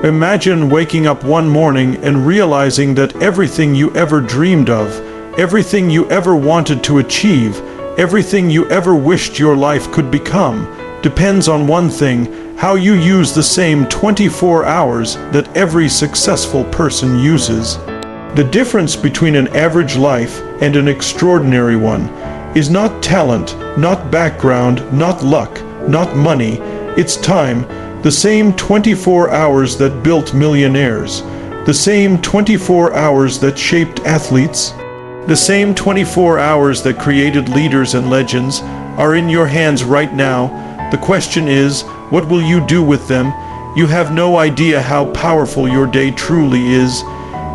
Imagine waking up one morning and realizing that everything you ever dreamed of, everything you ever wanted to achieve, everything you ever wished your life could become, depends on one thing: how you use the same 24 hours that every successful person uses. The difference between an average life and an extraordinary one is not talent, not background, not luck, not money. It's time. The same 24 hours that built millionaires, the same 24 hours that shaped athletes, the same 24 hours that created leaders and legends are in your hands right now. The question is, what will you do with them? You have no idea how powerful your day truly is.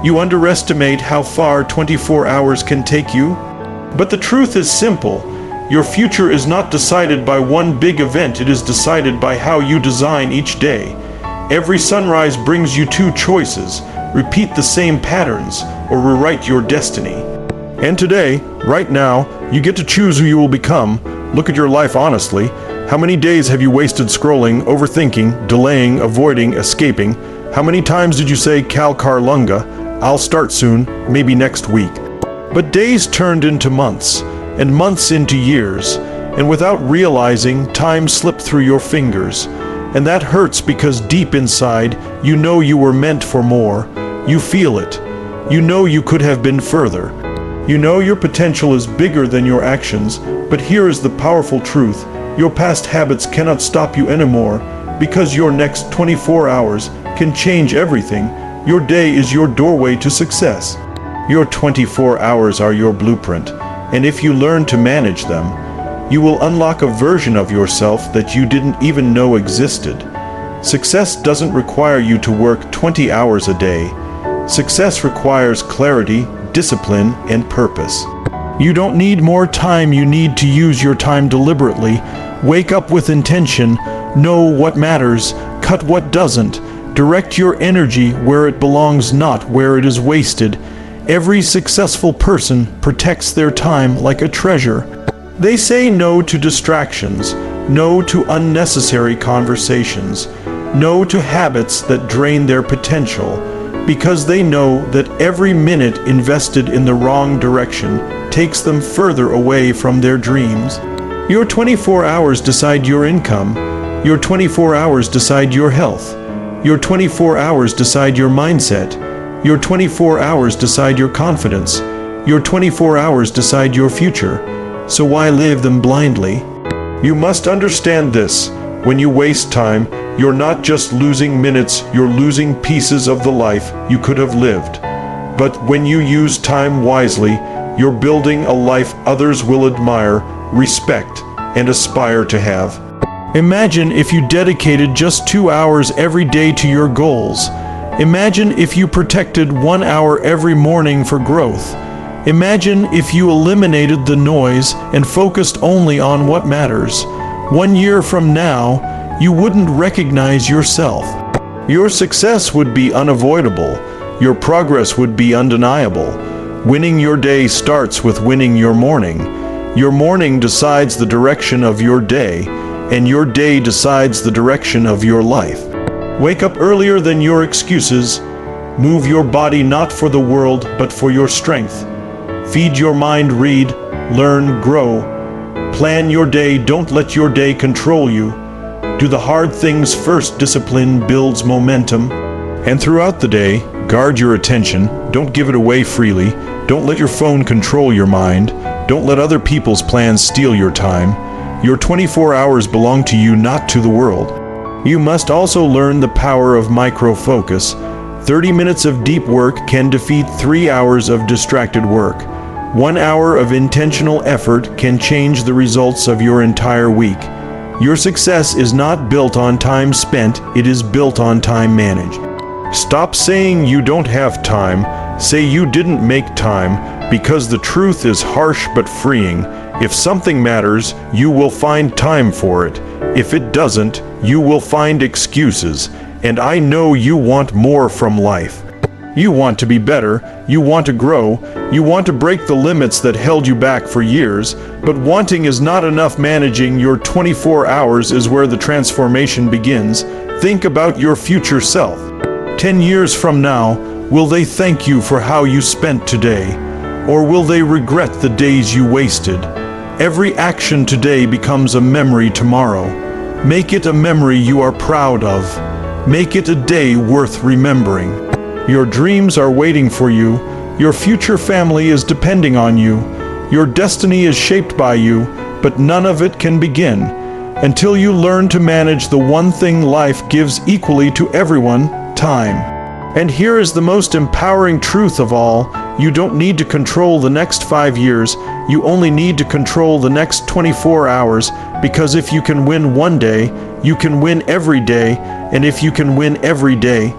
You underestimate how far 24 hours can take you. But the truth is simple. Your future is not decided by one big event, it is decided by how you design each day. Every sunrise brings you two choices: repeat the same patterns or rewrite your destiny. And today, right now, you get to choose who you will become. Look at your life honestly. How many days have you wasted scrolling, overthinking, delaying, avoiding, escaping? How many times did you say Kal Karlunga, I'll start soon, maybe next week? But days turned into months, and months into years, and without realizing, time slipped through your fingers. And that hurts because deep inside, you know you were meant for more. You feel it. You know you could have been further. You know your potential is bigger than your actions, but here is the powerful truth. Your past habits cannot stop you anymore, because your next 24 hours can change everything. Your day is your doorway to success. Your 24 hours are your blueprint. And if you learn to manage them, you will unlock a version of yourself that you didn't even know existed. Success doesn't require you to work 20 hours a day. Success requires clarity, discipline, and purpose. You don't need more time, you need to use your time deliberately. Wake up with intention, know what matters, cut what doesn't, direct your energy where it belongs, not where it is wasted. Every successful person protects their time like a treasure. They say no to distractions, no to unnecessary conversations, no to habits that drain their potential, because they know that every minute invested in the wrong direction takes them further away from their dreams. Your 24 hours decide your income. Your 24 hours decide your health. Your 24 hours decide your mindset. Your 24 hours decide your confidence. Your 24 hours decide your future. So why live them blindly? You must understand this. When you waste time, you're not just losing minutes, you're losing pieces of the life you could have lived. But when you use time wisely, you're building a life others will admire, respect, and aspire to have. Imagine if you dedicated just 2 hours every day to your goals. Imagine if you protected 1 hour every morning for growth. Imagine if you eliminated the noise and focused only on what matters. 1 year from now, you wouldn't recognize yourself. Your success would be unavoidable. Your progress would be undeniable. Winning your day starts with winning your morning. Your morning decides the direction of your day, and your day decides the direction of your life. Wake up earlier than your excuses. Move your body not for the world, but for your strength. Feed your mind, read, learn, grow. Plan your day, don't let your day control you. Do the hard things first, discipline builds momentum. And throughout the day, guard your attention, don't give it away freely. Don't let your phone control your mind. Don't let other people's plans steal your time. Your 24 hours belong to you, not to the world. You must also learn the power of micro-focus. 30 minutes of deep work can defeat 3 hours of distracted work. 1 hour of intentional effort can change the results of your entire week. Your success is not built on time spent, it is built on time managed. Stop saying you don't have time, say you didn't make time, because the truth is harsh but freeing. If something matters, you will find time for it. If it doesn't, you will find excuses. And I know you want more from life. You want to be better, you want to grow, you want to break the limits that held you back for years, but wanting is not enough. Managing your 24 hours is where the transformation begins. Think about your future self. 10 years from now, will they thank you for how you spent today? Or will they regret the days you wasted? Every action today becomes a memory tomorrow. Make it a memory you are proud of. Make it a day worth remembering. Your dreams are waiting for you. Your future family is depending on you. Your destiny is shaped by you, but none of it can begin until you learn to manage the one thing life gives equally to everyone: time. And here is the most empowering truth of all: you don't need to control the next 5 years, you only need to control the next 24 hours, because if you can win one day, you can win every day, and if you can win every day,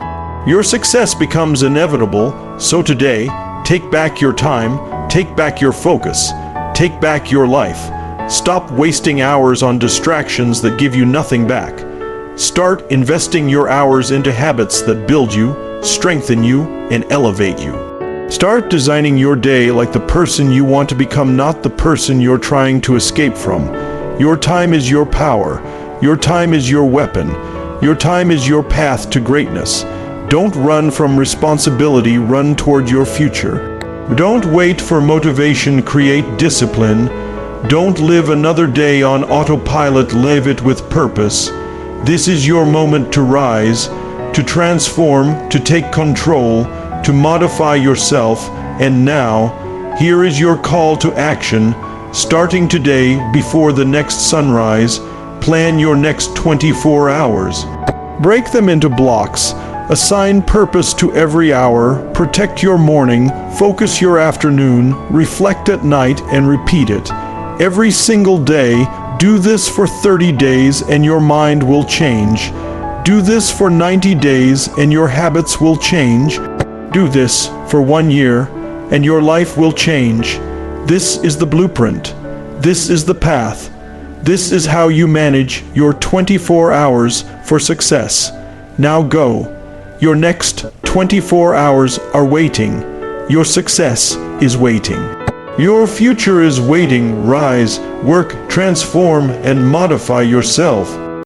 your success becomes inevitable. So today, take back your time, take back your focus, take back your life. Stop wasting hours on distractions that give you nothing back. Start investing your hours into habits that build you, strengthen you, and elevate you. Start designing your day like the person you want to become, not the person you're trying to escape from. Your time is your power. Your time is your weapon. Your time is your path to greatness. Don't run from responsibility, run toward your future. Don't wait for motivation, create discipline. Don't live another day on autopilot, live it with purpose. This is your moment to rise, to transform, to take control, to modify yourself. And now, here is your call to action. Starting today, before the next sunrise, plan your next 24 hours. Break them into blocks. Assign purpose to every hour. Protect your morning. Focus your afternoon. Reflect at night and repeat it. Every single day, do this for 30 days and your mind will change. Do this for 90 days and your habits will change. Do this for 1 year and your life will change. This is the blueprint. This is the path. This is how you manage your 24 hours for success. Now go. Your next 24 hours are waiting. Your success is waiting. Your future is waiting. Rise, work, transform, and modify yourself.